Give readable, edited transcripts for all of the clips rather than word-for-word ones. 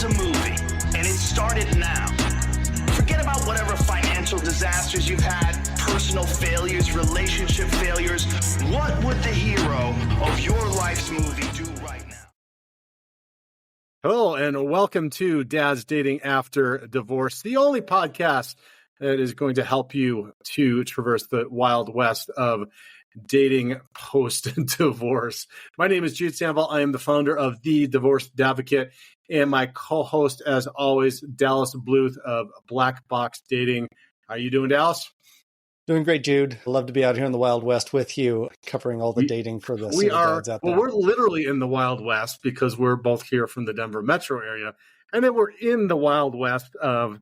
is a movie, and it started now. Forget about whatever financial disasters you've had, personal failures, relationship failures. What would the hero of your life's movie do right now? Hello, and welcome to Dad's Dating After Divorce, the only podcast that is going to help you to traverse the wild west of dating post-divorce. My name is Jude Samval. I am the founder of The Divorce Advocate, and my co-host, as always, Dallas Bluth of Black Box Dating. How are you doing, Dallas? Doing great, Jude. Love to be out here in the Wild West with you, covering all the dating for the single dads out there. Well, we're literally in the Wild West because we're both here from the Denver metro area, and then we're in the Wild West of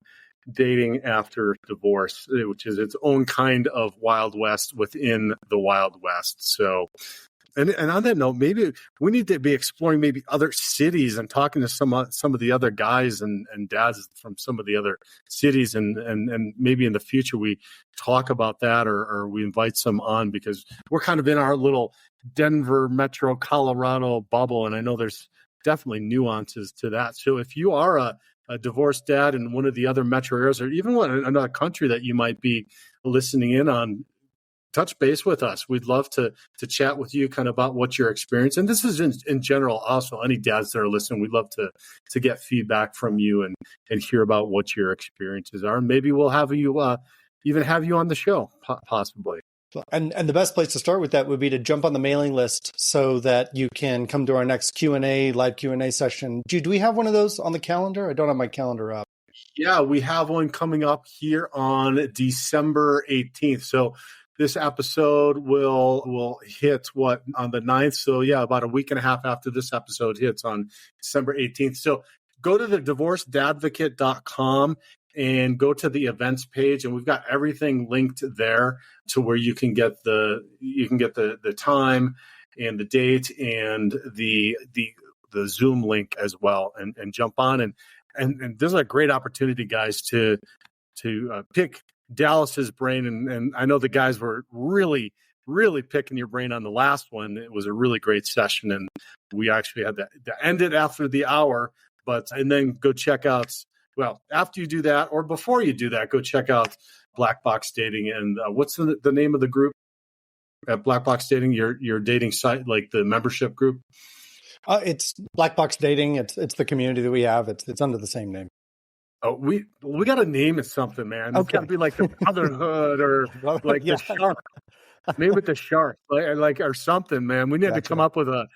dating after divorce, which is its own kind of Wild West within the Wild West. So, and on that note, maybe we need to be exploring maybe other cities and talking to some of the other guys and dads from some of the other cities, and maybe in the future we talk about that or we invite some on, because we're kind of in our little Denver metro Colorado bubble, and I know there's definitely nuances to that. So if you are a divorced dad in one of the other metro areas, or even another country that you might be listening in on, touch base with us. We'd love to chat with you kind of about what your experience. And this is in general also, any dads that are listening, we'd love to get feedback from you and hear about what your experiences are. And maybe we'll have you even have you on the show, possibly. And the best place to start with that would be to jump on the mailing list so that you can come to our next live Q&A session. Jude, do we have one of those on the calendar? I don't have my calendar up. Yeah, we have one coming up here on December 18th. So this episode will hit on the 9th. So yeah, about a week and a half after this episode hits on December 18th. So go to the divorceadvocate.com and go to the events page, and we've got everything linked there to where you can get the time and the date and the Zoom link as well, and jump on and this is a great opportunity, guys, to pick Dallas's brain, and I know the guys were really picking your brain on the last one. It was a really great session, and we actually had to end it after the hour, and then go check out. Well, after you do that, or before you do that, go check out Black Box Dating. And what's the name of the group at Black Box Dating? Your dating site, like the membership group? It's Black Box Dating. It's the community that we have. It's under the same name. Oh, we got to name it something, man. It's got to be like the Brotherhood or like the Shark. Maybe with the Shark, like or something, man. We need to come up with a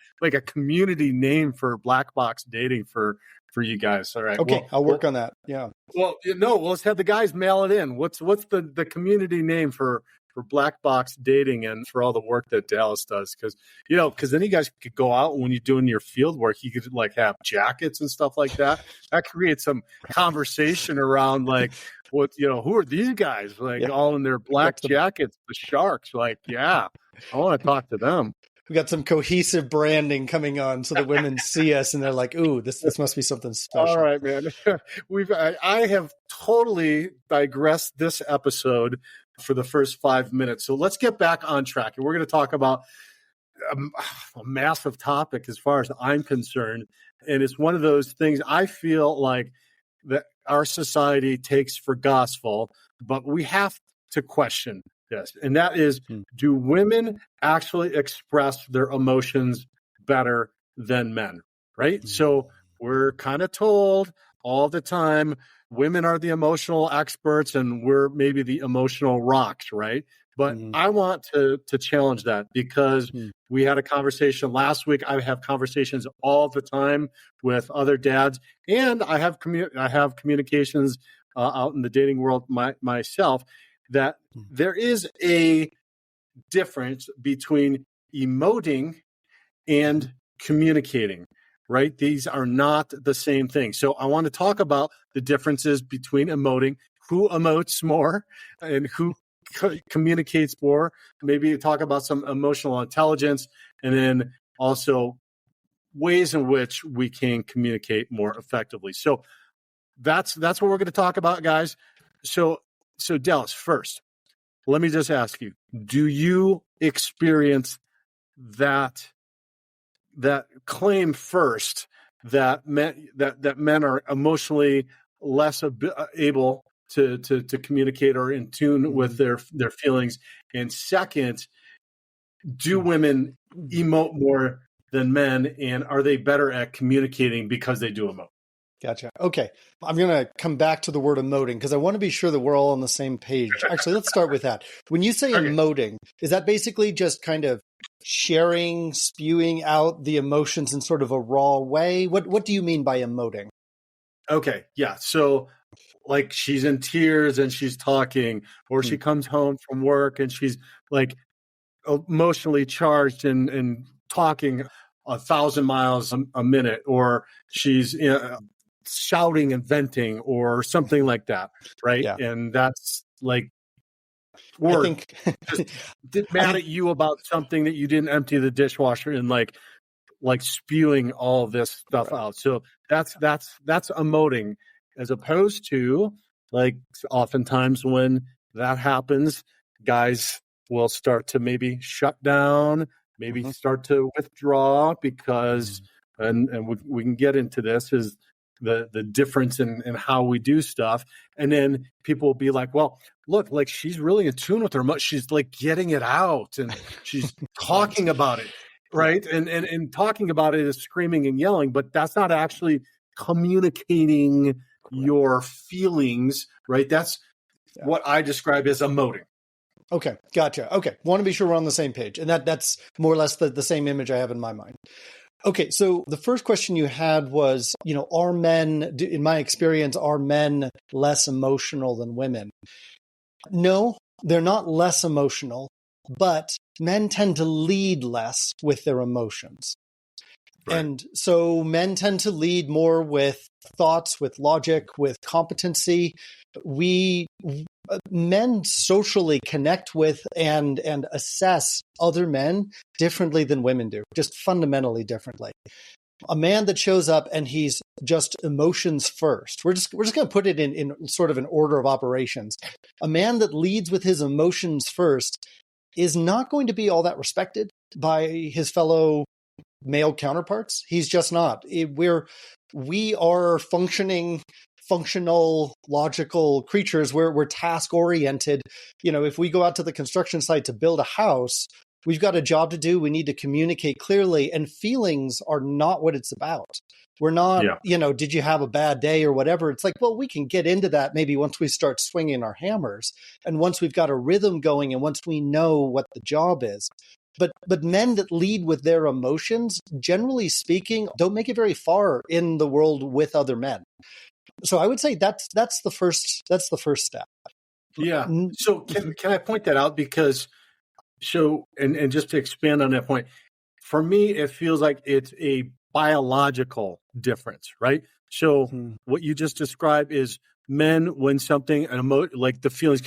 community name for Black Box Dating for you guys. All right. Okay, I'll work on that. Yeah. Well, let's have the guys mail it in. What's the community name for Black Box Dating and for all the work that Dallas does? Because then you guys could go out, and when you're doing your field work, you could like have jackets and stuff like that. That creates some conversation around like, who are these guys? Like all in their black jackets, the Sharks. Like, yeah, I want to talk to them. We got some cohesive branding coming on so that women see us and they're like, ooh, this must be something special. All right, man. I have totally digressed this episode for the first 5 minutes. So let's get back on track. And we're going to talk about a massive topic as far as I'm concerned. And it's one of those things I feel like that our society takes for gospel, but we have to question this. And that is, do women actually express their emotions better than men? Right? Mm-hmm. So we're kind of told all the time, women are the emotional experts and we're maybe the emotional rocks, right? But I want to challenge that, because we had a conversation last week. I have conversations all the time with other dads, and I have communications out in the dating world myself, that there is a difference between emoting and communicating, right? These are not the same thing. So I want to talk about the differences between emoting, who emotes more and who communicates more. Maybe talk about some emotional intelligence, and then also ways in which we can communicate more effectively. So that's what we're going to talk about, guys. So Dallas, first, let me just ask you, do you experience that claim first that men are emotionally less able to communicate or in tune with their feelings? And second, do women emote more than men, and are they better at communicating because they do emote? Gotcha. Okay. I'm going to come back to the word emoting because I want to be sure that we're all on the same page. Actually, let's start with that. When you say emoting, is that basically just kind of sharing, spewing out the emotions in sort of a raw way? What do you mean by emoting? Okay. Yeah. So like she's in tears and she's talking, or she comes home from work and she's like emotionally charged and talking 1,000 miles a minute, or she's shouting and venting or something like that, right? Yeah. And that's like, I or think just mad at you about something that you didn't empty the dishwasher, and like spewing all this stuff out. So that's emoting, as opposed to like oftentimes when that happens, guys will start to maybe shut down, maybe start to withdraw because, and we can get into this, is the difference in how we do stuff. And then people will be like, well, look, like she's really in tune with her. She's like getting it out and she's talking about it. Right. And talking about it is screaming and yelling, but that's not actually communicating your feelings. Right. That's what I describe as emoting. Okay. Gotcha. Okay. Want to be sure we're on the same page. And that's more or less the same image I have in my mind. Okay. So the first question you had was, are men, in my experience, are men less emotional than women? No, they're not less emotional, but men tend to lead less with their emotions. Right. And so men tend to lead more with thoughts, with logic, with competency. Men socially connect with and assess other men differently than women do, just fundamentally differently. A man that shows up and he's just emotions first. We're just going to put it in sort of an order of operations. A man that leads with his emotions first is not going to be all that respected by his fellow male counterparts. He's just not. We are functional, logical creatures. We're task oriented. If we go out to the construction site to build a house, we've got a job to do. We need to communicate clearly, and feelings are not what it's about. We're not, did you have a bad day or whatever? It's like, well, we can get into that maybe once we start swinging our hammers and once we've got a rhythm going and once we know what the job is. But men that lead with their emotions, generally speaking, don't make it very far in the world with other men. So I would say that's the first step. Yeah. So can I point that out? Because and just to expand on that point, for me, it feels like it's a biological difference, right? So what you just described is men, when something, like the feelings,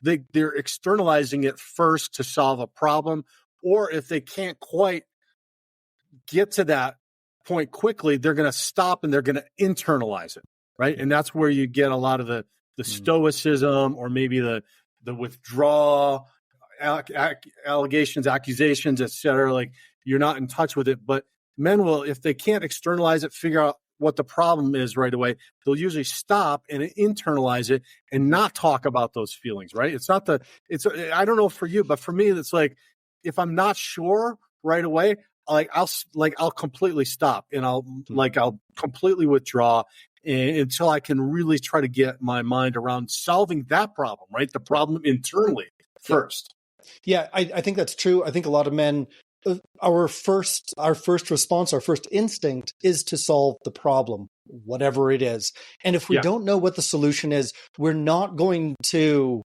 they're externalizing it first to solve a problem, or if they can't quite get to that point quickly, they're going to stop and they're going to internalize it, right? And that's where you get a lot of the stoicism, or maybe the withdrawal, allegations, accusations, etc. Like you're not in touch with it. But men will, if they can't externalize it, figure out what the problem is right away, they'll usually stop and internalize it and not talk about those feelings, right? I don't know for you, but for me, it's like, if I'm not sure right away, I'll completely stop and I'll completely withdraw until I can really try to get my mind around solving that problem, right? The problem internally first. Yeah, I think that's true. I think a lot of men, our first response, our first instinct is to solve the problem, whatever it is. And if we don't know what the solution is, we're not going to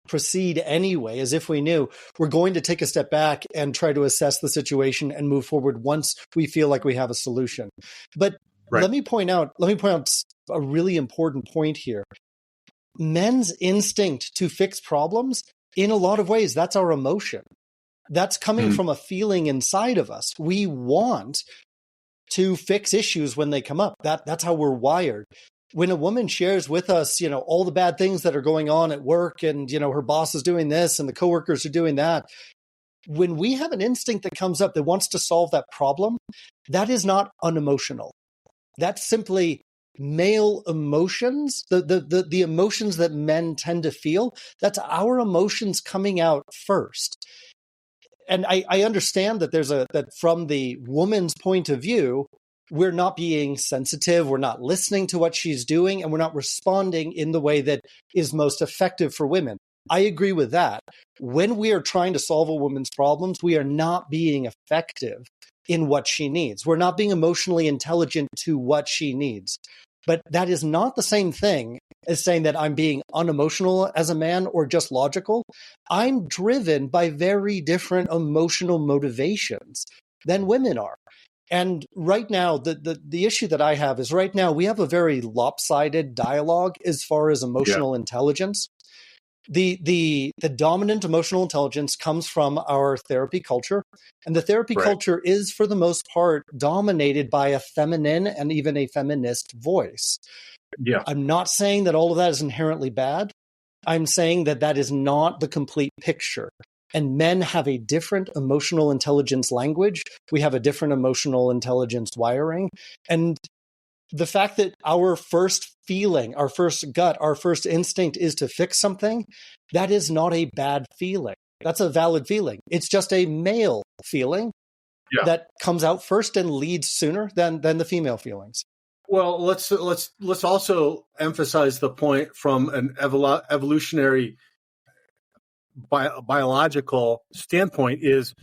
proceed anyway, as if we knew. We're going to take a step back and try to assess the situation and move forward once we feel like we have a solution. But let me point out a really important point here. Men's instinct to fix problems, in a lot of ways, that's our emotion. That's coming from a feeling inside of us. We want to fix issues when they come up. That's how we're wired. When a woman shares with us, all the bad things that are going on at work and, her boss is doing this and the coworkers are doing that, when we have an instinct that comes up that wants to solve that problem, that is not unemotional. That's simply male emotions, the emotions that men tend to feel. That's our emotions coming out first. And I understand that that from the woman's point of view, we're not being sensitive, we're not listening to what she's doing, and we're not responding in the way that is most effective for women. I agree with that. When we are trying to solve a woman's problems, we are not being effective in what she needs. We're not being emotionally intelligent to what she needs. But that is not the same thing as saying that I'm being unemotional as a man or just logical. I'm driven by very different emotional motivations than women are. And right now, the issue that I have is right now we have a very lopsided dialogue as far as emotional intelligence. The dominant emotional intelligence comes from our therapy culture, and the therapy culture is for the most part dominated by a feminine and even a feminist voice. I'm not saying that all of that is inherently bad. I'm saying that that is not the complete picture. And men have a different emotional intelligence language. We have a different emotional intelligence wiring. And the fact that our first feeling, our first gut, our first instinct is to fix something, that is not a bad feeling. That's a valid feeling. It's just a male feeling that comes out first and leads sooner than the female feelings. Well, let's also emphasize the point from an evolutionary biological standpoint is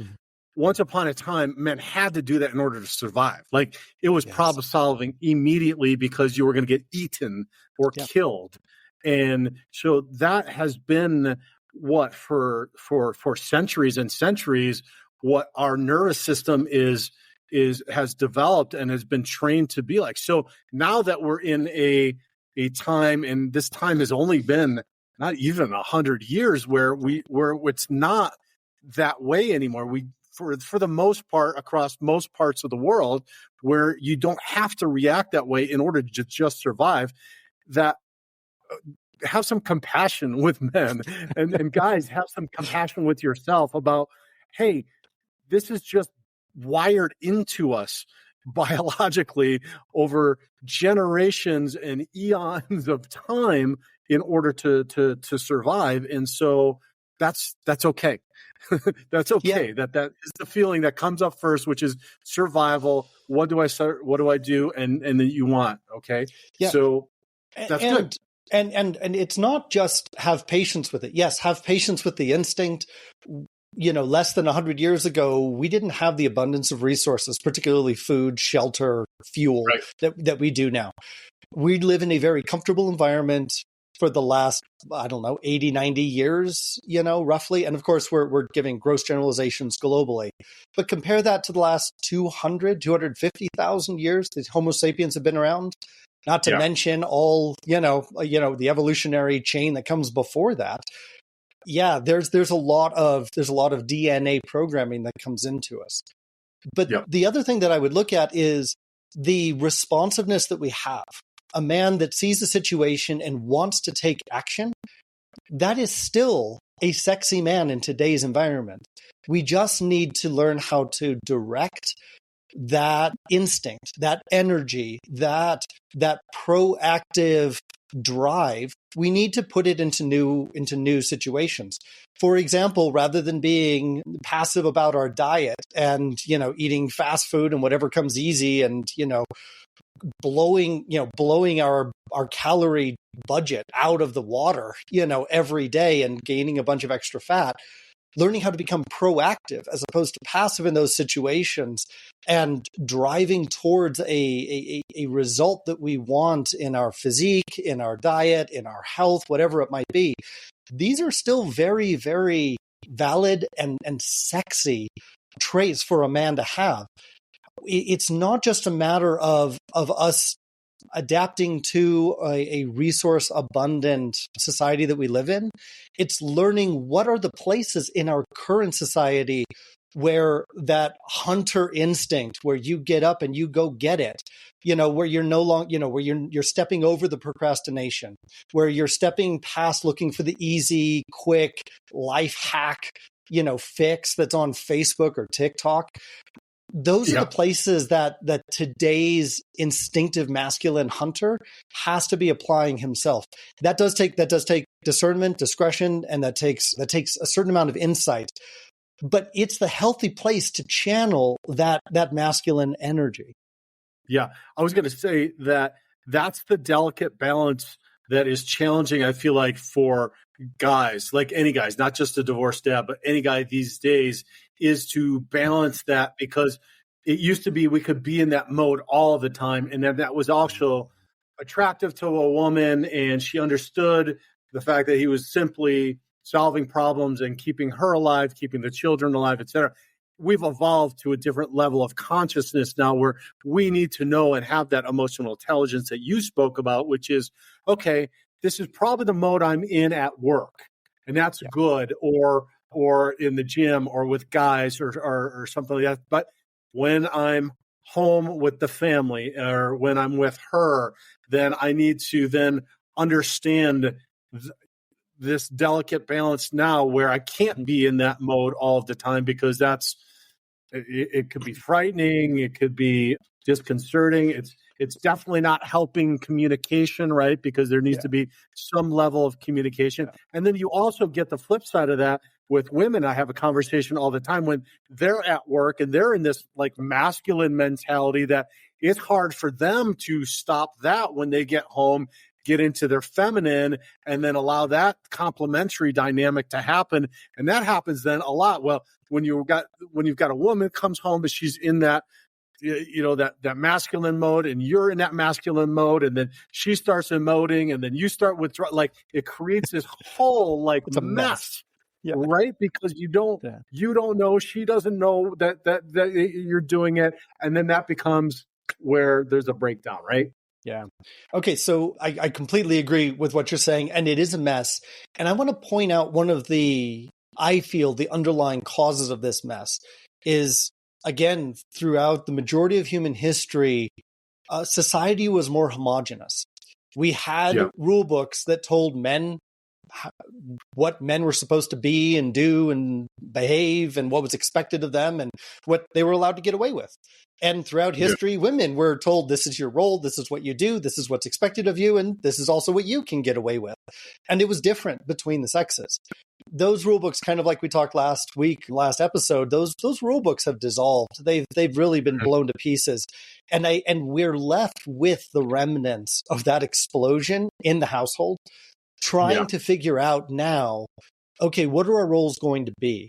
once upon a time, men had to do that in order to survive. Like it was problem solving immediately because you were going to get eaten or killed. And so that has been what for centuries and centuries, what our nervous system has developed and has been trained to be like. So now that we're in a time, and this time has only been not even 100 years where it's not that way anymore. For the most part, across most parts of the world, where you don't have to react that way in order to just survive, that have some compassion with men and guys, have some compassion with yourself about, hey, this is just wired into us biologically over generations and eons of time in order to survive. And so that's okay. That's okay. That is the feeling that comes up first, which is survival. What do I do? And then you want, okay. Yeah. So that's good. And it's not just have patience with it. Yes, have patience with the instinct. Less than 100 years ago, we didn't have the abundance of resources, particularly food, shelter, fuel, that we do now. We live in a very comfortable environment for the last, 80, 90 years, roughly. And of course, we're giving gross generalizations globally. But compare that to the last 250,000 years that Homo sapiens have been around. Not to mention all, the evolutionary chain that comes before that. Yeah, there's a lot of DNA programming that comes into us. But the other thing that I would look at is the responsiveness that we have. A man that sees a situation and wants to take action, that is still a sexy man in today's environment. We just need to learn how to direct that instinct, that energy, that proactive drive. We need to put it into new situations. For example, rather than being passive about our diet and eating fast food and whatever comes easy and blowing our calorie budget out of the water every day and gaining a bunch of extra fat, learning how to become proactive as opposed to passive in those situations and driving towards a result that we want in our physique, in our diet, in our health, whatever it might be. These are still very, very valid and sexy traits for a man to have. It's not just a matter of us adapting to a resource abundant society that we live in. It's learning what are the places in our current society where that hunter instinct, where you get up and you go get it, where you're no longer, where you're stepping over the procrastination, where you're stepping past looking for the easy, quick life hack, fix that's on Facebook or TikTok. those are the places that today's instinctive masculine hunter has to be applying himself. That does take discernment, discretion, and that takes a certain amount of insight. But it's the healthy place to channel that masculine energy. Yeah, I was going to say that's the delicate balance that is challenging, I feel like, for guys, like any guys, not just a divorced dad, but any guy these days, is to balance that, because it used to be we could be in that mode all the time. And then that was also attractive to a woman, and she understood the fact that he was simply solving problems and keeping her alive, keeping the children alive, et cetera. We've evolved to a different level of consciousness now, where we need to know and have that emotional intelligence that you spoke about, which is, okay, this is probably the mode I'm in at work, and that's good, or in the gym or with guys or something like that. But when I'm home with the family or when I'm with her, then I need to then understand this delicate balance now, where I can't be in that mode all of the time, because it could be frightening. It could be disconcerting. It's definitely not helping communication, right? Because there needs to be some level of communication. And then you also get the flip side of that with women. I have a conversation all the time when they're at work and they're in this like masculine mentality that it's hard for them to stop that when they get home, get into their feminine, and then allow that complementary dynamic to happen. And that happens then a lot. Well, when you've got a woman comes home, but she's in that, that masculine mode, and you're in that masculine mode, and then she starts emoting, and then you start like it creates this whole like it's a mess. Right? Because you don't know, she doesn't know that you're doing it. And then that becomes where there's a breakdown, right? Yeah. Okay. So I completely agree with what you're saying, and it is a mess. And I want to point out I feel the underlying causes of this mess is, again, throughout the majority of human history, society was more homogenous. We had rule books that told men what men were supposed to be and do and behave, and what was expected of them, and what they were allowed to get away with. And throughout history, women were told, this is your role, this is what you do, this is what's expected of you, and this is also what you can get away with. And it was different between the sexes. Those rule books, kind of like we talked last episode, those rule books have dissolved. They've really been blown to pieces. And we're left with the remnants of that explosion in the household, trying to figure out now, okay, what are our roles going to be?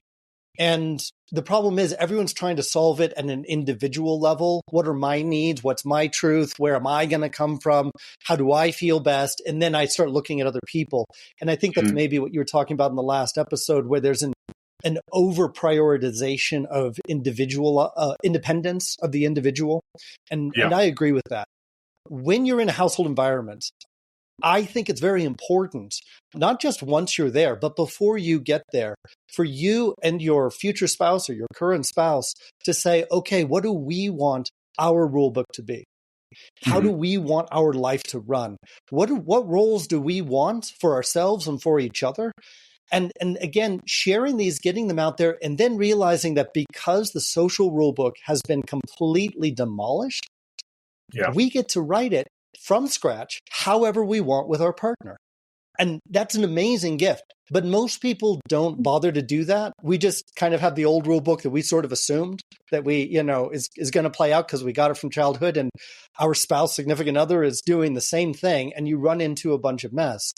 And the problem is everyone's trying to solve it at an individual level. What are my needs? What's my truth? Where am I going to come from? How do I feel best? And then I start looking at other people. And I think that's maybe what you were talking about in the last episode, where there's an over prioritization of individual independence of the individual. And I agree with that. When you're in a household environment, I think it's very important, not just once you're there, but before you get there, for you and your future spouse or your current spouse to say, okay, what do we want our rule book to be? How do we want our life to run? What roles do we want for ourselves and for each other? And again, sharing these, getting them out there, and then realizing that because the social rule book has been completely demolished, we get to write it from scratch, however we want with our partner. And that's an amazing gift. But most people don't bother to do that. We just kind of have the old rule book that we sort of assumed that we, is going to play out because we got it from childhood, and our spouse, significant other is doing the same thing, and you run into a bunch of mess.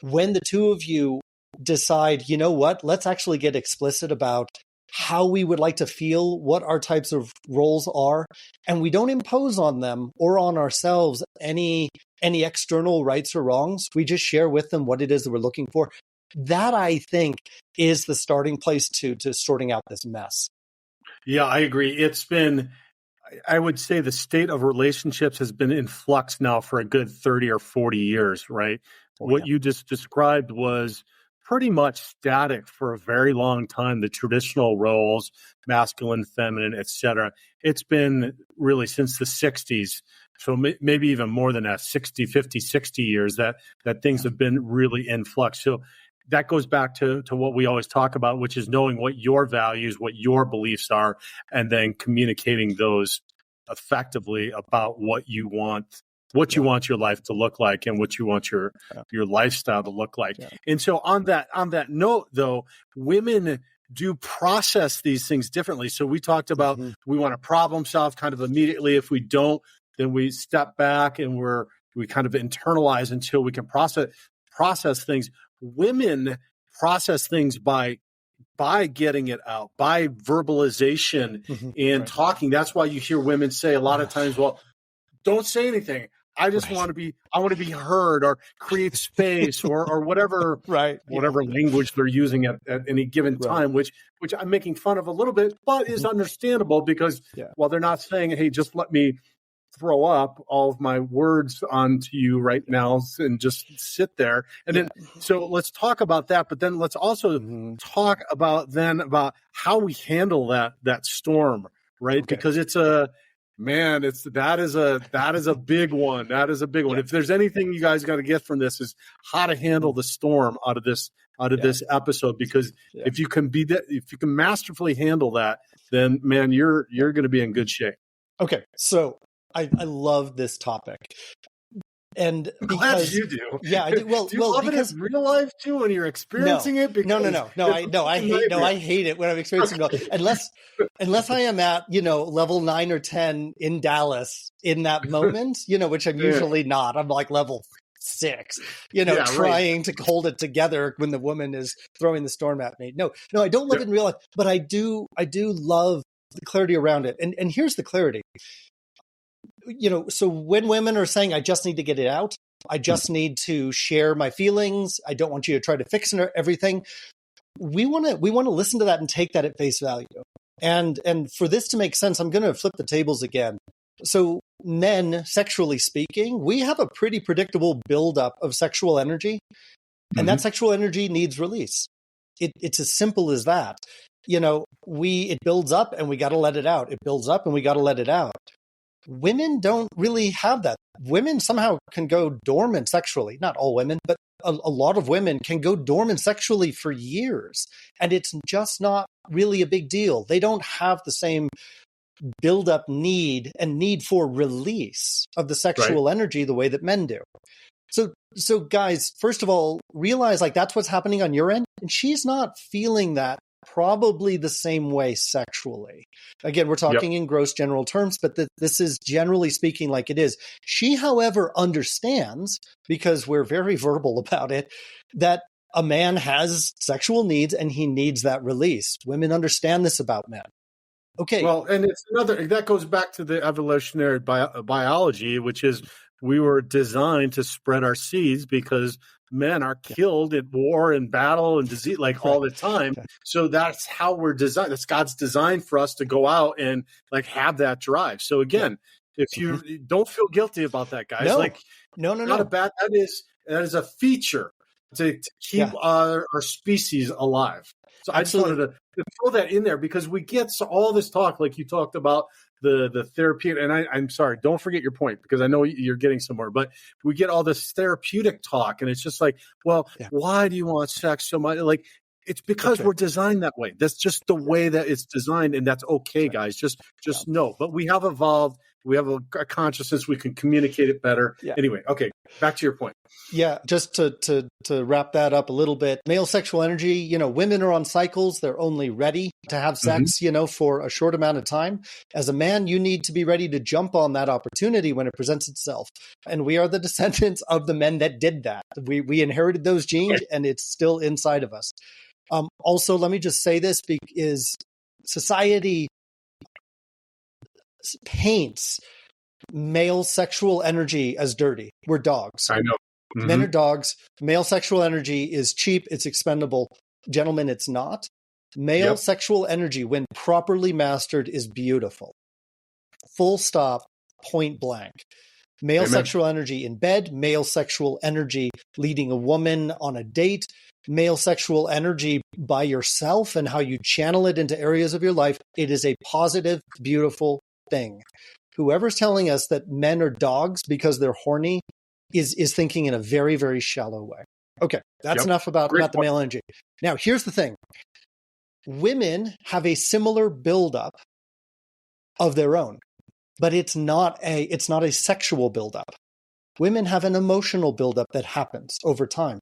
When the two of you decide, you know what, let's actually get explicit about how we would like to feel, what our types of roles are, and we don't impose on them or on ourselves any external rights or wrongs. We just share with them what it is that we're looking for. That, I think, is the starting place to sorting out this mess. Yeah, I agree. It's been, I would say, the state of relationships has been in flux now for a good 30 or 40 years, right? What you just described was pretty much static for a very long time. The traditional roles, masculine, feminine, etc. It's been really since the 60s. So maybe even more than that, 50, 60 years that things have been really in flux. So that goes back to what we always talk about, which is knowing what your values, what your beliefs are, and then communicating those effectively about what you want your life to look like and what you want your lifestyle to look like. Yeah. And so on that note, though, women do process these things differently. So we talked about we want to problem solve kind of immediately. If we don't, then we step back and we kind of internalize until we can process things. Women process things by getting it out, by verbalization and talking. That's why you hear women say a lot of times, well, don't say anything. I just want to be heard, or create space, or whatever, whatever language they're using at any given time, which I'm making fun of a little bit, but is understandable because while they're not saying, hey, just let me throw up all of my words onto you right now and just sit there. And then, so let's talk about that, but then let's also talk about how we handle that storm, right? Okay. Because that is a big one. That is a big one. If there's anything you guys got to get from this is how to handle the storm out of this episode, because if you can masterfully handle that, then man, you're going to be in good shape. Okay. So I love this topic. And because you do. Yeah, I do. Well, do you love it in real life too when you're experiencing it? No. I hate it when I'm experiencing it. Unless I am at, level 9 or 10 in Dallas in that moment, which I'm usually not. I'm like level 6, trying to hold it together when the woman is throwing the storm at me. No, I don't love it in real life, but I do love the clarity around it. And here's the clarity. So when women are saying, I just need to get it out, I just need to share my feelings, I don't want you to try to fix everything, we want to listen to that and take that at face value. And for this to make sense, I'm going to flip the tables again. So men, sexually speaking, we have a pretty predictable buildup of sexual energy, and that sexual energy needs release. It's as simple as that. It builds up and we got to let it out. It builds up and we got to let it out. Women don't really have that. Women somehow can go dormant sexually. Not all women, but a lot of women can go dormant sexually for years. And it's just not really a big deal. They don't have the same build-up need for release of the sexual energy the way that men do. So guys, first of all, realize that's what's happening on your end. And she's not feeling that probably the same way sexually. Again, we're talking in gross general terms, but this is generally speaking like it is. She, however, understands, because we're very verbal about it, that a man has sexual needs and he needs that release. Women understand this about men. Okay. Well, and it's that goes back to the evolutionary biology, which is we were designed to spread our seeds because men are killed in war and battle and disease all the time. So that's how we're designed. That's God's design for us to go out and have that drive. So again, if you don't feel guilty about that, guys, no. Not a bad, that is a feature to keep our species alive. So I just wanted to throw that in there because we get all this talk, like you talked about the therapeutic, and I'm sorry, don't forget your point because I know you're getting somewhere, but we get all this therapeutic talk and it's just why do you want sex so much? It's because we're designed that way. That's just the way that it's designed, and that's okay, guys. Just know. But we have evolved. We have a consciousness. We can communicate it better. Yeah. Anyway, okay, back to your point. Yeah, just to wrap that up a little bit. Male sexual energy, women are on cycles. They're only ready to have sex, for a short amount of time. As a man, you need to be ready to jump on that opportunity when it presents itself. And we are the descendants of the men that did that. We inherited those genes, and it's still inside of us. Also, let me just say this, because society paints male sexual energy as dirty. We're dogs. I know. Men are dogs. Male sexual energy is cheap. It's expendable. Gentlemen, it's not. Male sexual energy, when properly mastered, is beautiful. Full stop, point blank. Male sexual energy in bed, male sexual energy leading a woman on a date, male sexual energy by yourself and how you channel it into areas of your life. It is a positive, beautiful thing. Whoever's telling us that men are dogs because they're horny is thinking in a very, very shallow way. Okay, that's enough about the male energy. Now, here's the thing. Women have a similar buildup of their own, but it's not a sexual buildup. Women have an emotional buildup that happens over time.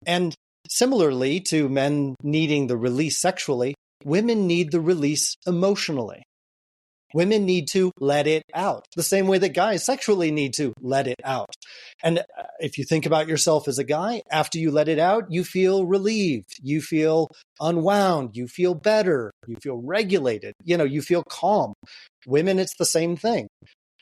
And similarly to men needing the release sexually, women need the release emotionally. Women need to let it out, the same way that guys sexually need to let it out. And if you think about yourself as a guy, after you let it out, you feel relieved, you feel unwound, you feel better, you feel regulated, you feel calm. Women, it's the same thing.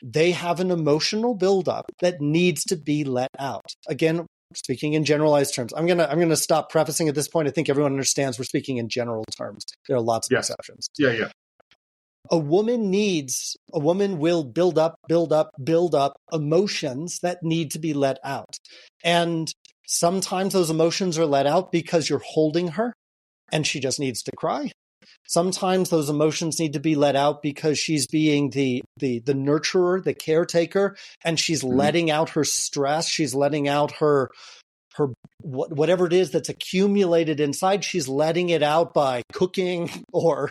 They have an emotional buildup that needs to be let out. Again, speaking in generalized terms. I'm gonna stop prefacing at this point. I think everyone understands we're speaking in general terms. There are lots of exceptions. Yeah. A woman will build up emotions that need to be let out. And sometimes those emotions are let out because you're holding her and she just needs to cry. Sometimes those emotions need to be let out because she's being the nurturer, the caretaker, and she's letting out her stress. She's letting out her whatever it is that's accumulated inside. She's letting it out by cooking or,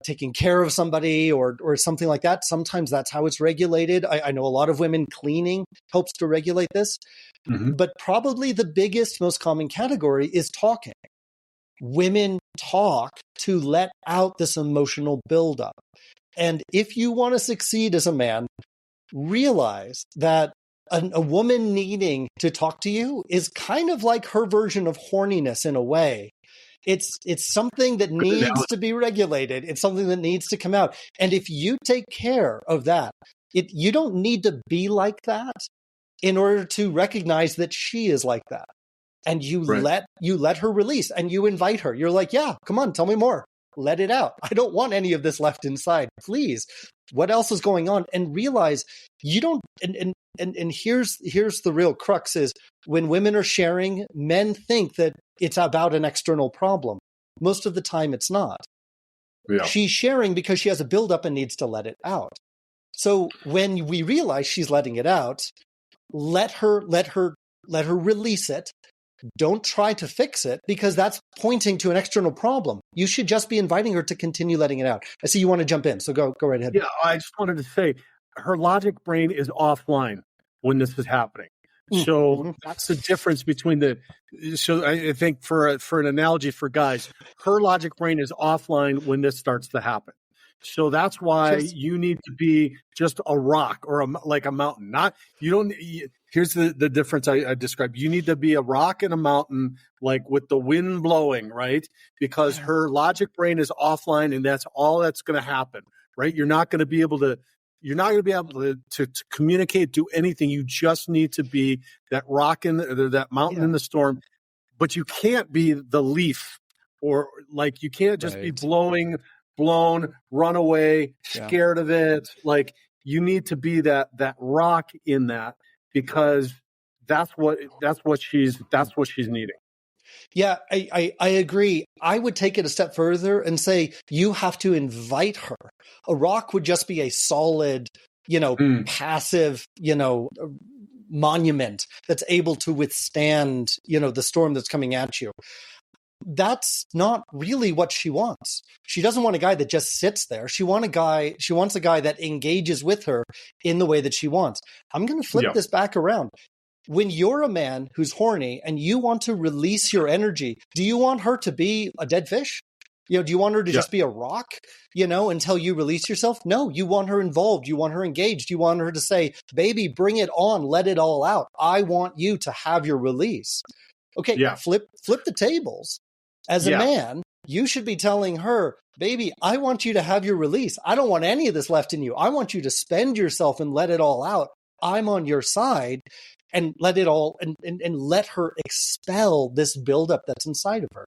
taking care of somebody or something like that. Sometimes that's how it's regulated. I know a lot of women cleaning helps to regulate this, but probably the biggest, most common category is talking. Women talk to let out this emotional buildup. And if you want to succeed as a man, realize that a woman needing to talk to you is kind of like her version of horniness in a way. It's something that needs to be regulated. It's something that needs to come out. And if you take care of that, you don't need to be like that in order to recognize that she is like that. And you let her release and you invite her. You're like, yeah, come on, tell me more. Let it out. I don't want any of this left inside. Please. What else is going on? And realize you don't, and here's the real crux is when women are sharing, men think that it's about an external problem. Most of the time it's not. Yeah. She's sharing because she has a buildup and needs to let it out. So when we realize she's letting it out, let her release it. Don't try to fix it because that's pointing to an external problem. You should just be inviting her to continue letting it out. I see you want to jump in, so go right ahead. Yeah, I just wanted to say her logic brain is offline when this is happening. So that's the difference between so I think for an analogy for guys, her logic brain is offline when this starts to happen. So that's why you need to be just a rock or like a mountain. Here's the difference I described. You need to be a rock in a mountain, like with the wind blowing, right? Because her logic brain is offline, and that's all that's going to happen, right? You're not going to be able to communicate, do anything. You just need to be that rock that mountain in the storm. But you can't be the leaf, or like you can't just be blown, run away, scared of it. Like you need to be that rock in that, because that's what she's needing. Yeah, I agree. I would take it a step further and say you have to invite her. A rock would just be a solid, passive, monument that's able to withstand, the storm that's coming at you. That's not really what she wants. She doesn't want a guy that just sits there. She wants a guy that engages with her in the way that she wants. I'm going to flip this back around. When you're a man who's horny and you want to release your energy, do you want her to be a dead fish? Do you want her to just be a rock, until you release yourself? No, you want her involved. You want her engaged. You want her to say, baby, bring it on. Let it all out. I want you to have your release. Okay, flip the tables. As a man, you should be telling her, baby, I want you to have your release. I don't want any of this left in you. I want you to spend yourself and let it all out. I'm on your side, and let it all and let her expel this buildup that's inside of her.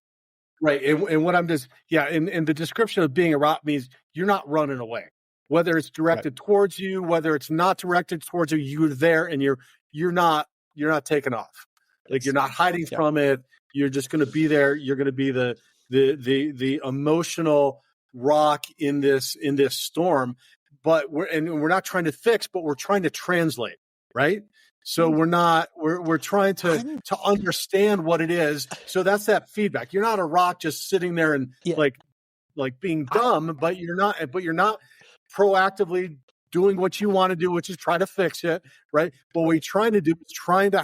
Right. And what I'm just, and the description of being a rock means you're not running away. Whether it's directed towards you, whether it's not directed towards you, you're there and you're not taking off. Like you're not hiding from it. You're just going to be there. You're going to be the emotional rock in this storm. But we're not trying to fix, but we're trying to translate, right? So we're trying to understand what it is. So that's that feedback. You're not a rock just sitting there and like being dumb, but you're not proactively doing what you want to do, which is try to fix it, right? But what you're trying to do is trying to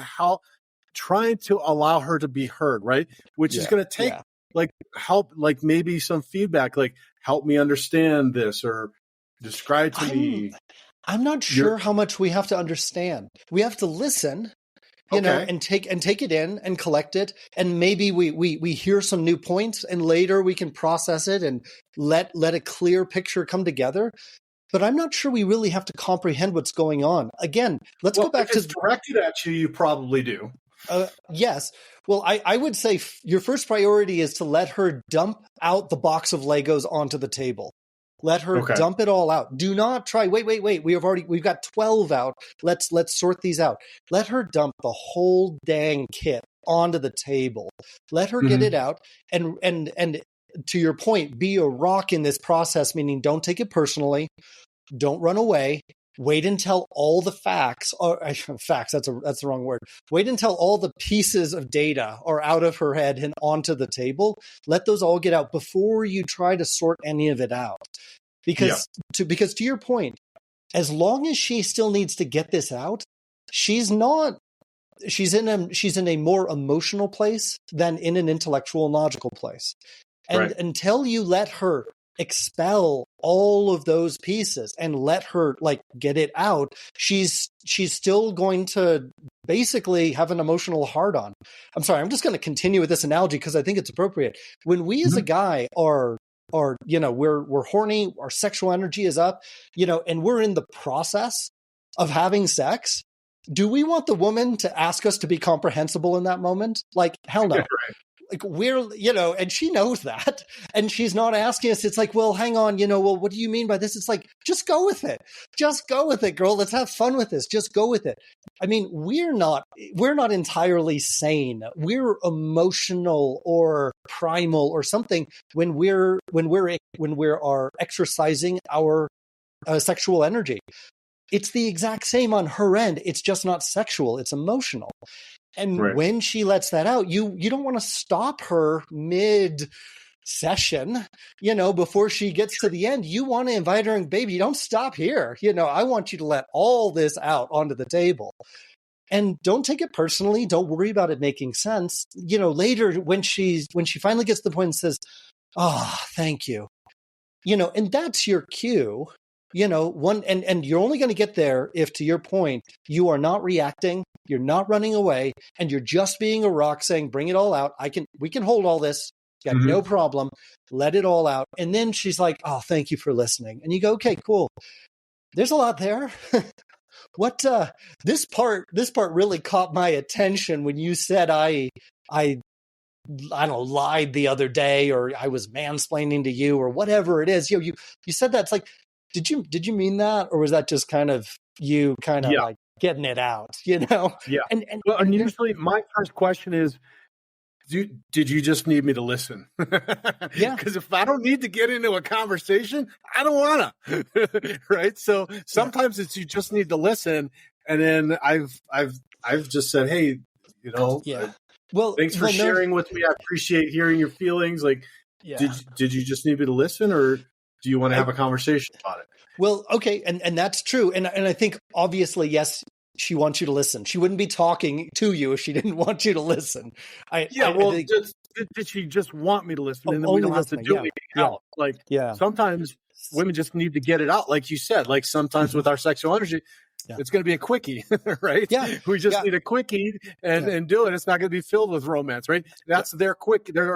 allow her to be heard, right? Which is going to take like help, like maybe some feedback, like help me understand this or describe to me. I'm not sure how much we have to understand. We have to listen, you know, and take it in and collect it. And maybe we hear some new points and later we can process it and let a clear picture come together. But I'm not sure we really have to comprehend what's going on. Again, let's go back to directed at you. You probably do. Yes. Well, I would say your first priority is to let her dump out the box of Legos onto the table. Let her dump it all out. Do not try. Wait. We've got 12 out. Let's sort these out. Let her dump the whole dang kit onto the table. Let her get it out. And to your point, be a rock in this process, meaning don't take it personally. Don't run away. Wait until all the facts that's the wrong word. Wait until all the pieces of data are out of her head and onto the table. Let those all get out before you try to sort any of it out. Because to your point, as long as she still needs to get this out, she's in a more emotional place than in an intellectual and logical place. And until you let her expel all of those pieces and let her like get it out, she's still going to basically have an emotional hard on. I'm sorry, I'm just going to continue with this analogy because I think it's appropriate. When we as a guy are you know, we're horny, our sexual energy is up, you know, and we're in the process of having sex, do we want the woman to ask us to be comprehensible in that moment? Like, hell no. Like we're, you know, and she knows that, and she's not asking us. It's like, well, hang on, you know, well, what do you mean by this? It's like, just go with it. Just go with it, girl. Let's have fun with this. Just go with it. I mean, we're not entirely sane. We're emotional or primal or something when we are exercising our sexual energy. It's the exact same on her end. It's just not sexual. It's emotional. And when she lets that out, you don't want to stop her mid session, you know, before she gets to the end. You want to invite her and, baby, don't stop here. You know, I want you to let all this out onto the table. And don't take it personally. Don't worry about it making sense. You know, later when she finally gets to the point and says, "Oh, thank you," you know, and that's your cue. You know, and you're only going to get there if, to your point, you are not reacting, you're not running away, and you're just being a rock saying, bring it all out. We can hold all this. Got no problem. Let it all out. And then she's like, oh, thank you for listening. And you go, okay, cool. There's a lot there. This part really caught my attention when you said I don't know, lied the other day, or I was mansplaining to you, or whatever it is. You said that. It's like, did you mean that, or was that just kind of you like getting it out, you know? Yeah. And usually my first question is, did you just need me to listen? Yeah. Because if I don't need to get into a conversation, I don't want to. Right. So sometimes it's you just need to listen. And then I've just said, hey, you know, thanks for sharing with me. I appreciate hearing your feelings. Like, did you just need me to listen, or do you want to have a conversation about it? Well, okay. And that's true. And I think obviously, yes, she wants you to listen. She wouldn't be talking to you if she didn't want you to listen. I think, did she just want me to listen? And then we don't have to do anything else. Like, sometimes women just need to get it out. Like you said, like sometimes with our sexual energy, it's going to be a quickie, right? Yeah. We just need a quickie and do it. It's not going to be filled with romance, right? That's their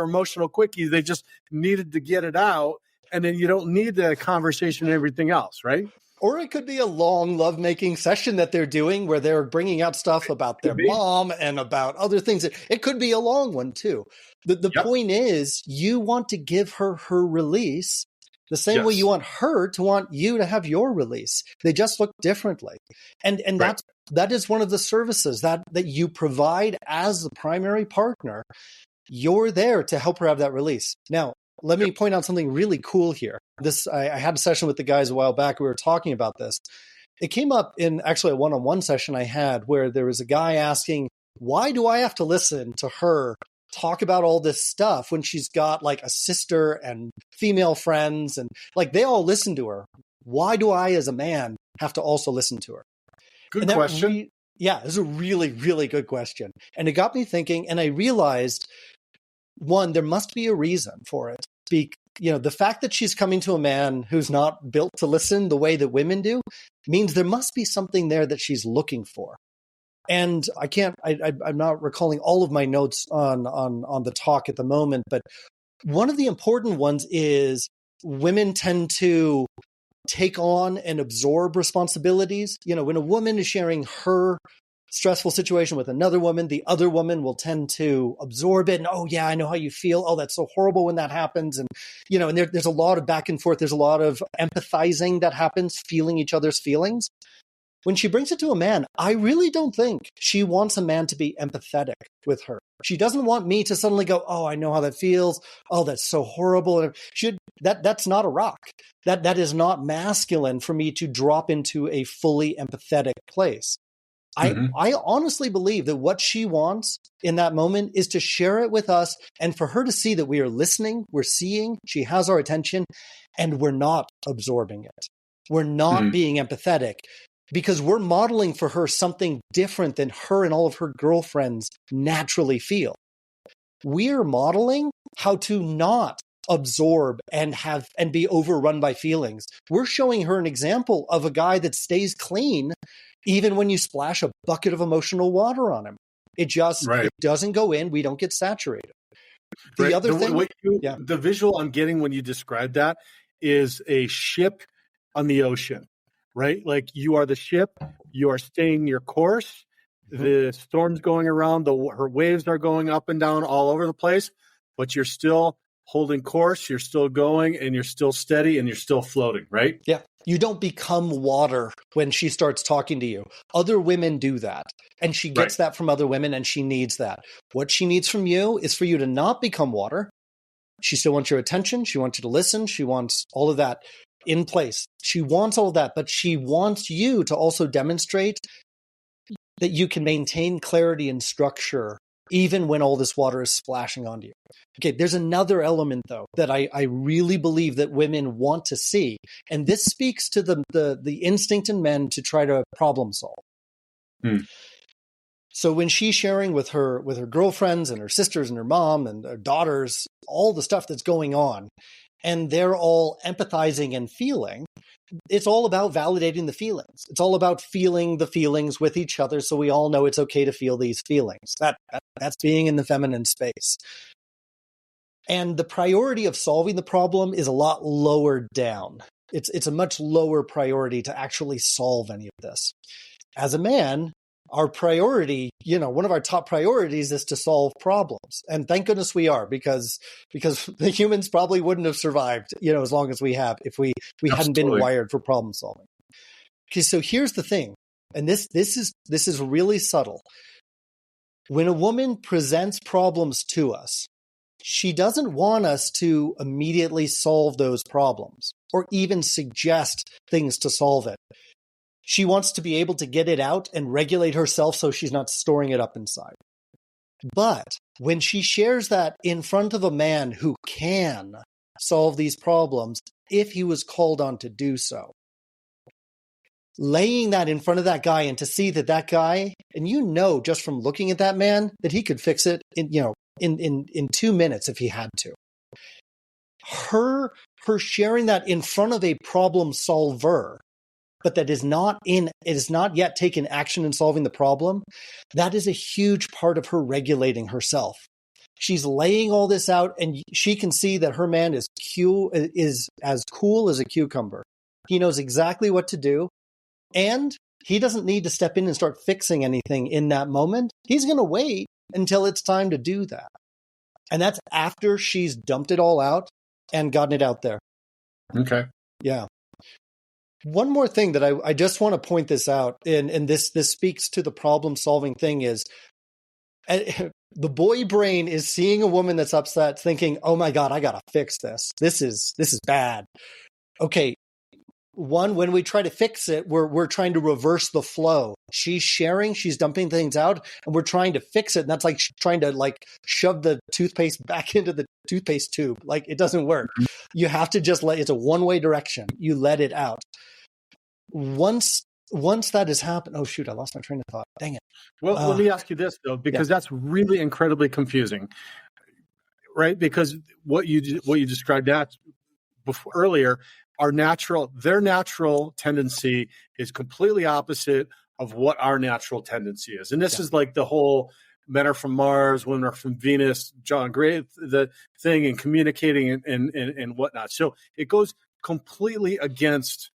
emotional quickie. They just needed to get it out. And then you don't need the conversation and everything else, right? Or it could be a long lovemaking session that they're doing where they're bringing out stuff about their mom and about other things. It could be a long one too. The point is, you want to give her release the same way you want her to want you to have your release. They just look differently. And that is one of the services that you provide as the primary partner. You're there to help her have that release. Now, let me point out something really cool here. I had a session with the guys a while back. We were talking about this. It came up in actually a one-on-one session I had where there was a guy asking, why do I have to listen to her talk about all this stuff when she's got like a sister and female friends and like they all listen to her? Why do I as a man have to also listen to her? Good question. Yeah, this is a really, really good question. And it got me thinking, and I realized, one, there must be a reason for it. The fact that she's coming to a man who's not built to listen the way that women do means there must be something there that she's looking for. And I'm not recalling all of my notes on the talk at the moment, but one of the important ones is women tend to take on and absorb responsibilities. When a woman is sharing her stressful situation with another woman, the other woman will tend to absorb it. And, oh yeah, I know how you feel. Oh, that's so horrible when that happens. And, and there's a lot of back and forth. There's a lot of empathizing that happens, feeling each other's feelings. When she brings it to a man, I really don't think she wants a man to be empathetic with her. She doesn't want me to suddenly go, oh, I know how that feels. Oh, that's so horrible. That's not a rock. That is not masculine for me to drop into a fully empathetic place. I honestly believe that what she wants in that moment is to share it with us and for her to see that we are listening, we're seeing, she has our attention, and we're not absorbing it. We're not being empathetic because we're modeling for her something different than her and all of her girlfriends naturally feel. We're modeling how to not absorb and be overrun by feelings. We're showing her an example of a guy that stays clean even when you splash a bucket of emotional water on him. It doesn't go in. We don't get saturated. The visual I'm getting when you describe that is a ship on the ocean, right? Like you are the ship, you are staying your course. The storm's going around, her waves are going up and down all over the place, but you're still holding course, you're still going, and you're still steady, and you're still floating, right? Yeah. You don't become water when she starts talking to you. Other women do that, and she gets that from other women, and she needs that. What she needs from you is for you to not become water. She still wants your attention. She wants you to listen. She wants all of that in place. She wants all of that, but she wants you to also demonstrate that you can maintain clarity and structure even when all this water is splashing onto you. Okay, there's another element, though, that I really believe that women want to see. And this speaks to the instinct in men to try to problem solve. So when she's sharing with her girlfriends and her sisters and her mom and her daughters, all the stuff that's going on, and they're all empathizing and feeling, it's all about validating the feelings. It's all about feeling the feelings with each other so we all know it's okay to feel these feelings. That's being in the feminine space. And the priority of solving the problem is a lot lower down. It's a much lower priority to actually solve any of this. As a man, our priority, one of our top priorities is to solve problems. And thank goodness we are, because the humans probably wouldn't have survived, as long as we have, if we hadn't been wired for problem solving. Okay, so here's the thing. And this is really subtle. When a woman presents problems to us, she doesn't want us to immediately solve those problems or even suggest things to solve it. She wants to be able to get it out and regulate herself so she's not storing it up inside. But when she shares that in front of a man who can solve these problems, if he was called on to do so, laying that in front of that guy and to see that guy, and just from looking at that man, that he could fix it in 2 minutes if he had to. Her sharing that in front of a problem solver, but that is not yet taken action in solving the problem, that is a huge part of her regulating herself. She's laying all this out, and she can see that her man is as cool as a cucumber. He knows exactly what to do, and he doesn't need to step in and start fixing anything in that moment. He's going to wait until it's time to do that. And that's after she's dumped it all out and gotten it out there. Okay. Yeah. One more thing that I just want to point this out, and this speaks to the problem-solving thing, is the boy brain is seeing a woman that's upset thinking, oh my God, I got to fix this. This is bad. Okay, One, when we try to fix it, we're trying to reverse the flow. She's sharing, she's dumping things out, and we're trying to fix it. And that's like trying to like shove the toothpaste back into the toothpaste tube. Like it doesn't work. You have to just it's a one-way direction. You let it out. Once that has happened, oh shoot, I lost my train of thought. Dang it. Well, let me ask you this though, because that's really incredibly confusing, right? Because what you described that before earlier, their natural tendency is completely opposite of what our natural tendency is. And this is like the whole men are from Mars, women are from Venus, John Gray, the thing, and communicating and whatnot. So it goes completely against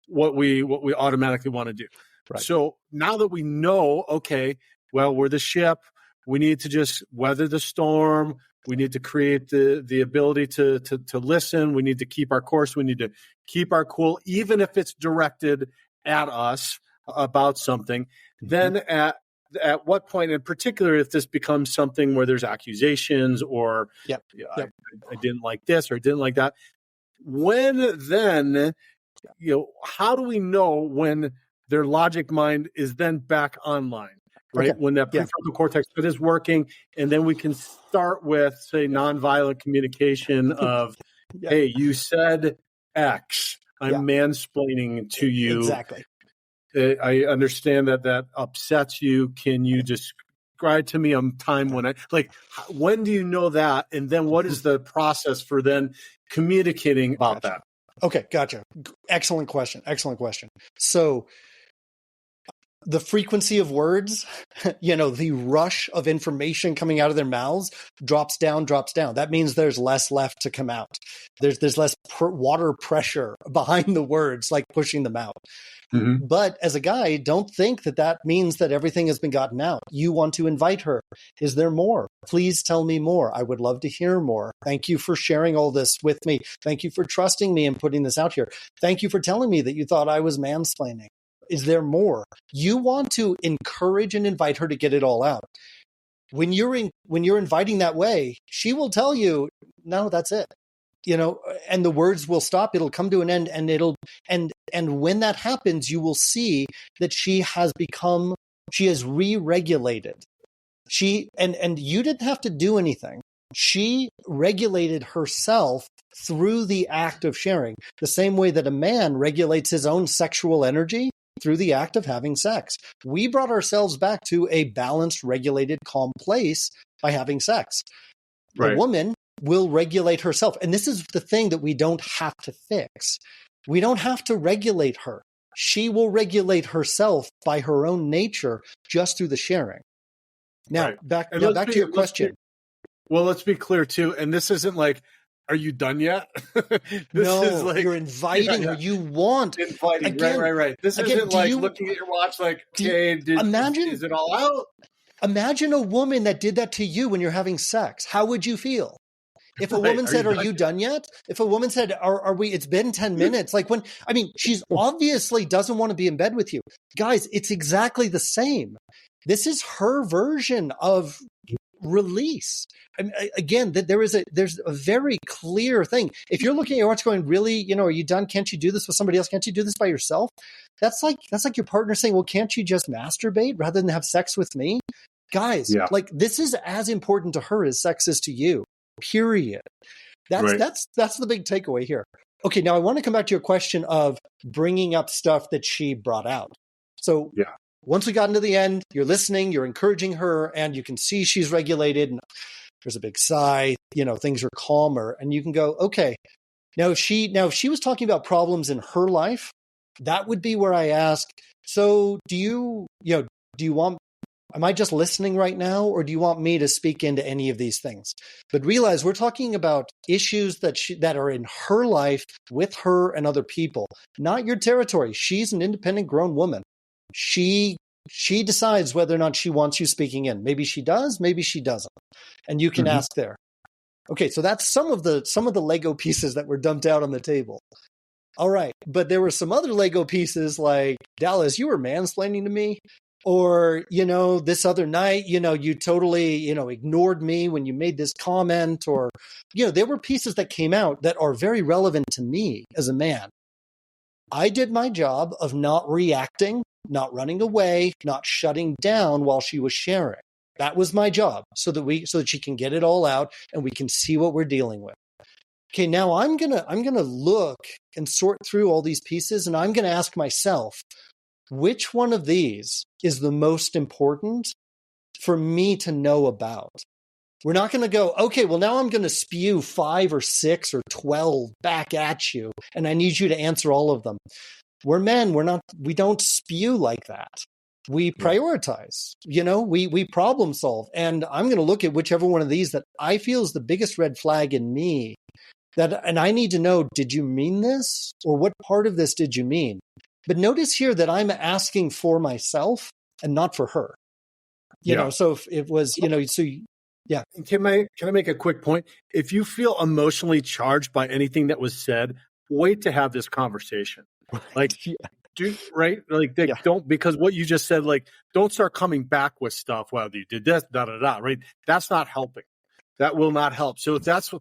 what we automatically want to do. Right. So now that we know, okay, well, we're the ship, we need to just weather the storm. We need to create the ability to listen. We need to keep our course. We need to keep our cool, even if it's directed at us about something. Mm-hmm. Then at what point, in particular, if this becomes something where there's accusations or I didn't like this or didn't like that, when then, how do we know when their logic mind is then back online? Right. Okay. When that prefrontal cortex is working, and then we can start with, say, nonviolent communication of, hey, you said X. I'm mansplaining to you. Exactly. I understand that upsets you. Can you describe to me a time when do you know that? And then what is the process for then communicating about that? Okay. Gotcha. Excellent question. So, the frequency of words, the rush of information coming out of their mouths drops down. That means there's less left to come out. There's less water pressure behind the words, like pushing them out. Mm-hmm. But as a guy, don't think that means that everything has been gotten out. You want to invite her. Is there more? Please tell me more. I would love to hear more. Thank you for sharing all this with me. Thank you for trusting me and putting this out here. Thank you for telling me that you thought I was mansplaining. Is there more? You want to encourage and invite her to get it all out. When you're inviting that way, she will tell you, no, that's it. And the words will stop. It'll come to an end, and when that happens, you will see that she has re-regulated. And you didn't have to do anything. She regulated herself through the act of sharing, the same way that a man regulates his own sexual energy through the act of having sex. We brought ourselves back to a balanced, regulated, calm place by having sex. Right. A woman will regulate herself. And this is the thing that we don't have to fix. We don't have to regulate her. She will regulate herself by her own nature just through the sharing. Now, back to your question. Let's be clear too. And this isn't like, are you done yet? No, is like, you're inviting her. You want inviting. Again, right. This isn't like looking at your watch like, okay, is it all out? Imagine a woman that did that to you when you're having sex. How would you feel? If a woman said, are you done yet? If a woman said, are we, it's been 10 minutes. She's obviously doesn't want to be in bed with you. Guys, it's exactly the same. This is her version of release. Again, there's a very clear thing. If you're looking at your watch going, really, are you done? Can't you do this with somebody else? Can't you do this by yourself? That's like your partner saying, well, can't you just masturbate rather than have sex with me? Guys, this is as important to her as sex is to you. Period. That's the big takeaway here. Okay, now I want to come back to your question of bringing up stuff that she brought out. So once we got into the end, you're listening, you're encouraging her, and you can see she's regulated. And there's a big sigh. Things are calmer, and you can go, okay. Now, if she was talking about problems in her life, that would be where I ask. So, do you want? Am I just listening right now, or do you want me to speak into any of these things? But realize we're talking about issues that are in her life with her and other people, not your territory. She's an independent grown woman. She decides whether or not she wants you speaking in. Maybe she does, maybe she doesn't. And you can ask there. Okay, so that's some of the Lego pieces that were dumped out on the table. All right, but there were some other Lego pieces like, Dallas, you were mansplaining to me. Or, this other night, you totally, ignored me when you made this comment. Or, there were pieces that came out that are very relevant to me as a man. I did my job of not reacting, not running away, not shutting down while she was sharing. That was my job, so that she can get it all out and we can see what we're dealing with. Okay, now I'm gonna look and sort through all these pieces, and I'm gonna ask myself, which one of these is the most important for me to know about? We're not going to go, okay, well, now I'm going to spew 5 or 6 or 12 back at you, and I need you to answer all of them. We're men. We don't spew like that. We prioritize, we problem solve. And I'm going to look at whichever one of these that I feel is the biggest red flag in me, and I need to know, did you mean this? Or what part of this did you mean? But notice here that I'm asking for myself and not for her. So if it was, yeah. Can I make a quick point? If you feel emotionally charged by anything that was said, wait to have this conversation. Like, don't, because what you just said, like, don't start coming back with stuff. Well, you did this, right? That's not helping. That will not help. So if that's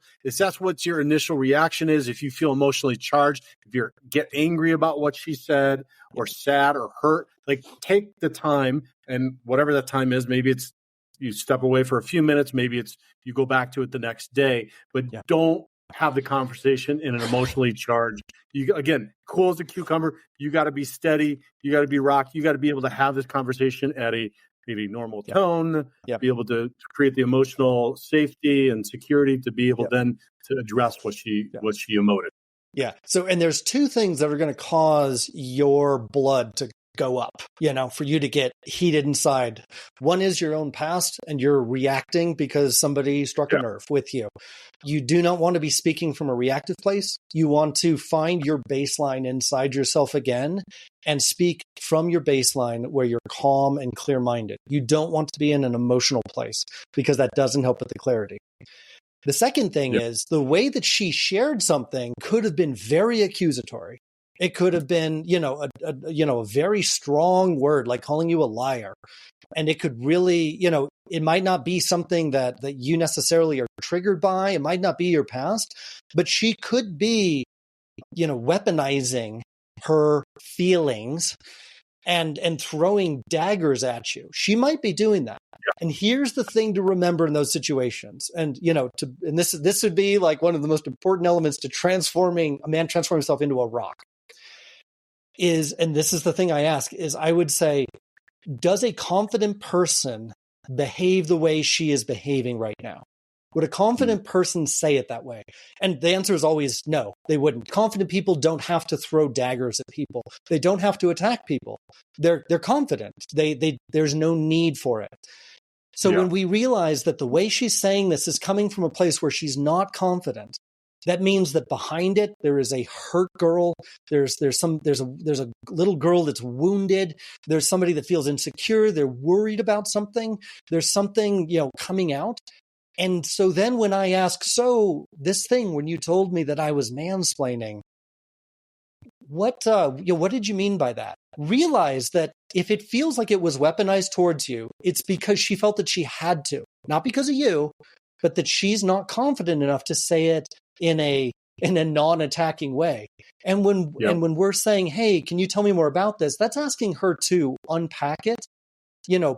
what your initial reaction is, if you feel emotionally charged, if you get angry about what she said or sad or hurt, like, take the time, and whatever that time is, maybe it's you step away for a few minutes, maybe it's you go back to it the next day, but don't have the conversation in an emotionally charged. You again, cool as a cucumber. You got to be steady. You got to be rock. You got to be able to have this conversation at a maybe normal tone. Be able to create the emotional safety and security to be able then to address what she emoted. Yeah. So, and there's 2 things that are going to cause your blood to go up, for you to get heated inside. One is your own past, and you're reacting because somebody struck a nerve with you. You do not want to be speaking from a reactive place. You want to find your baseline inside yourself again and speak from your baseline where you're calm and clear-minded. You don't want to be in an emotional place because that doesn't help with the clarity. The second thing is the way that she shared something could have been very accusatory. It could have been, a very strong word, like calling you a liar. And it could really, it might not be something that you necessarily are triggered by. It might not be your past, but she could be, weaponizing her feelings and throwing daggers at you. She might be doing that. And here's the thing to remember in those situations. And, this would be like one of the most important elements to transforming himself into a rock. And this is the thing I ask, is I would say, does a confident person behave the way she is behaving right now? Would a confident person say it that way? And the answer is always no, they wouldn't. Confident people don't have to throw daggers at people. They don't have to attack people. They're confident. There's no need for it. So when we realize that the way she's saying this is coming from a place where she's not confident, that means that behind it, there is a hurt girl. There's a little girl that's wounded. There's somebody that feels insecure. They're worried about something. There's something, coming out. And so then when I ask, so this thing, when you told me that I was mansplaining, what did you mean by that? Realize that if it feels like it was weaponized towards you, it's because she felt that she had to, not because of you, but that she's not confident enough to say it in a non-attacking way. And when we're saying, hey, can you tell me more about this? That's asking her to unpack it,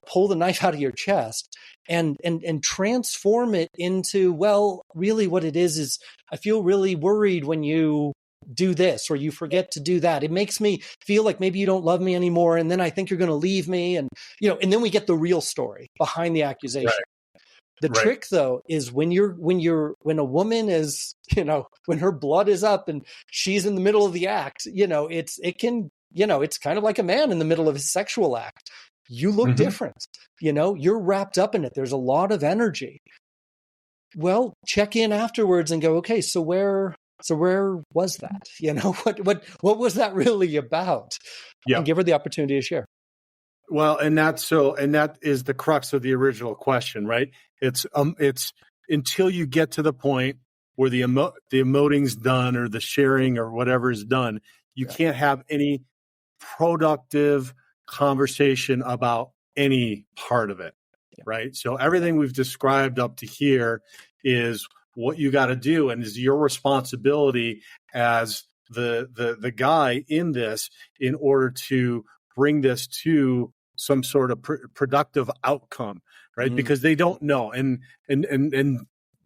pull the knife out of your chest and transform it into, well, really what it is I feel really worried when you do this or you forget to do that. It makes me feel like maybe you don't love me anymore. And then I think you're going to leave me. And, and then we get the real story behind the accusation. Right. The trick though is when a woman is, when her blood is up and she's in the middle of the act, it's kind of like a man in the middle of his sexual act. You look different, you're wrapped up in it. There's a lot of energy. Well, check in afterwards and go, okay, so where was that? What was that really about? And give her the opportunity to share. Well, and that is the crux of the original question, right? It's until you get to the point where the emoting's done or the sharing or whatever is done, you can't have any productive conversation about any part of it, right? So everything we've described up to here is what you got to do and is your responsibility as the guy in this in order to bring this to some sort of productive outcome, right? Because they don't know, and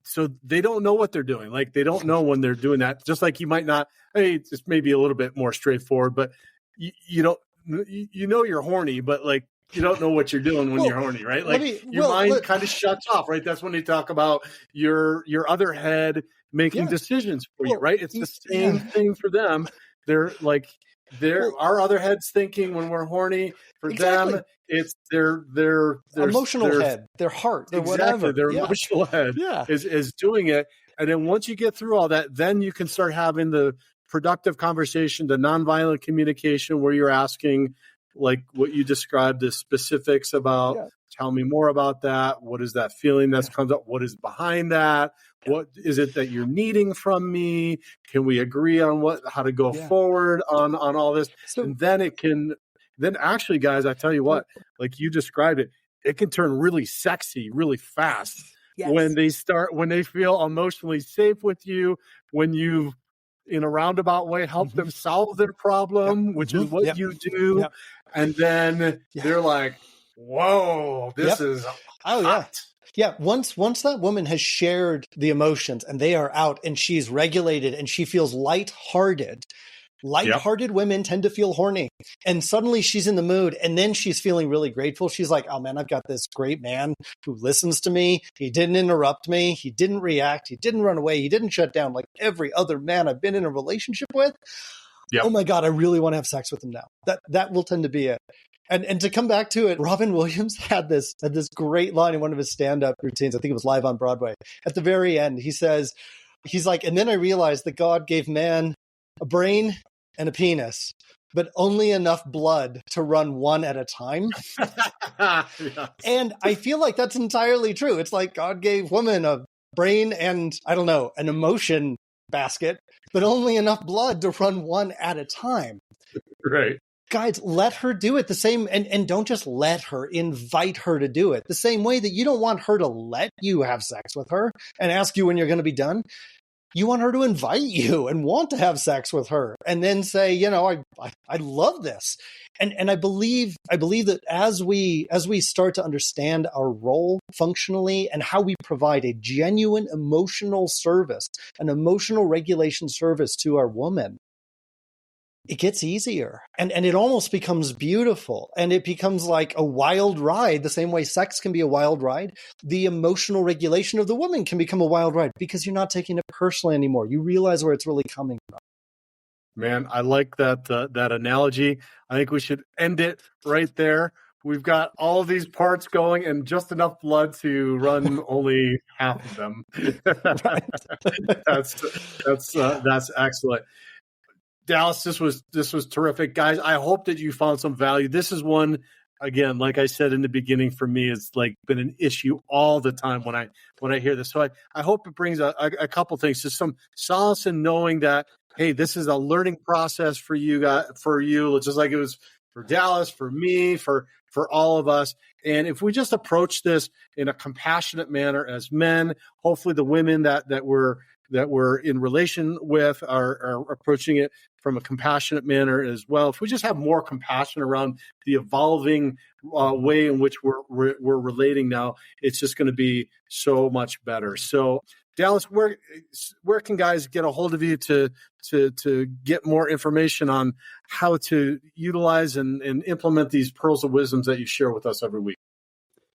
so they don't know what they're doing. Like, they don't know when they're doing that. Just like you might not. Hey, it's maybe a little bit more straightforward, but you don't. You know you're horny, but like, you don't know what you're doing when you're horny, right? Like, your mind kind of shuts off, right? That's when they talk about your other head making decisions for you, right? It's the same thing for them. They're like, our other head's thinking when we're horny. For them, it's their emotional head, their heart, their whatever. Their emotional head is doing it. And then once you get through all that, then you can start having the productive conversation, the nonviolent communication, where you're asking, like what you described, the specifics about, tell me more about that. What is that feeling that comes up? What is behind that? What is it that you're needing from me? Can we agree on how to go forward on all this? So, and then actually, guys, I tell you what, like you described it, it can turn really sexy really fast when they feel emotionally safe with you, when you've, in a roundabout way, help them solve their problem, which is what you do. And then they're like, whoa, this is hot. Yeah. Once that woman has shared the emotions and they are out and she's regulated and she feels lighthearted. Lighthearted women tend to feel horny, and suddenly she's in the mood, and then she's feeling really grateful. She's like, oh man, I've got this great man who listens to me. He didn't interrupt me. He didn't react. He didn't run away. He didn't shut down like every other man I've been in a relationship with. Oh my God, I really want to have sex with him now. That will tend to be it. And to come back to it, Robin Williams had this great line in one of his stand-up routines. I think it was live on Broadway. At the very end, he's like, and then I realized that God gave man a brain and a penis, but only enough blood to run one at a time. And I feel like that's entirely true. It's like God gave woman a brain and, I don't know, an emotion basket, but only enough blood to run one at a time. Right. Guys, let her do it the same, and don't just let her, invite her to do it the same way that you don't want her to let you have sex with her and ask you when you're going to be done. You want her to invite you and want to have sex with her, and then say, I love this. And I believe that as we start to understand our role functionally and how we provide a genuine emotional service, an emotional regulation service to our woman, it gets easier and it almost becomes beautiful, and it becomes like a wild ride. The same way sex can be a wild ride, the emotional regulation of the woman can become a wild ride because you're not taking it personally anymore. You realize where it's really coming from. Man, I like that analogy. I think we should end it right there. We've got all of these parts going and just enough blood to run only half of them. That's excellent. Dallas, this was terrific, guys. I hope that you found some value. This is one, again, like I said in the beginning, for me, it's like been an issue all the time when I hear this. So I hope it brings a couple things, just some solace in knowing that, hey, this is a learning process for you guys, just like it was for Dallas, for me, for all of us. And if we just approach this in a compassionate manner as men, hopefully the women that we're in relation with are approaching it from a compassionate manner as well. If we just have more compassion around the evolving way in which we're relating now, it's just going to be so much better. So, Dallas, where can guys get a hold of you to get more information on how to utilize and implement these pearls of wisdom that you share with us every week?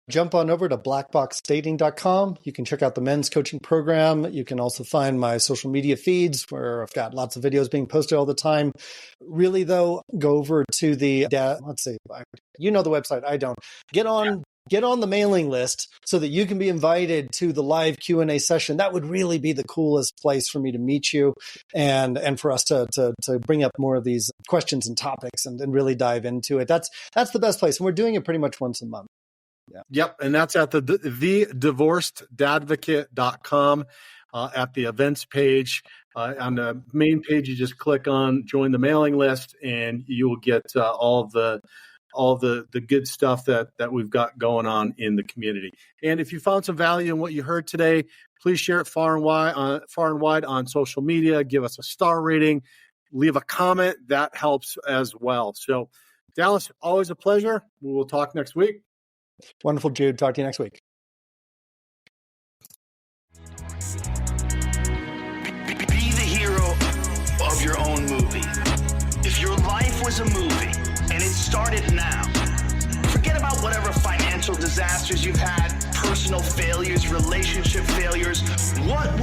Jump on over to blackboxdating.com. You can check out the men's coaching program. You can also find my social media feeds where I've got lots of videos being posted all the time. Really, though, go over to the, let's see, you know the website, I don't. Get on the mailing list so that you can be invited to the live Q&A session. That would really be the coolest place for me to meet you and for us to bring up more of these questions and topics and really dive into it. That's the best place. And we're doing it pretty much once a month. Yeah. Yep. And that's at the divorcedadvocate.com at the events page. On the main page, you just click on join the mailing list and you will get all the good stuff that we've got going on in the community. And if you found some value in what you heard today, please share it far and wide on social media. Give us a star rating. leave a comment. That helps as well. So, Dallas, always a pleasure. We will talk next week. Wonderful, Jude. Talk to you next week. Be the hero of your own movie. If your life was a movie and it started now, forget about whatever financial disasters you've had, personal failures, relationship failures. What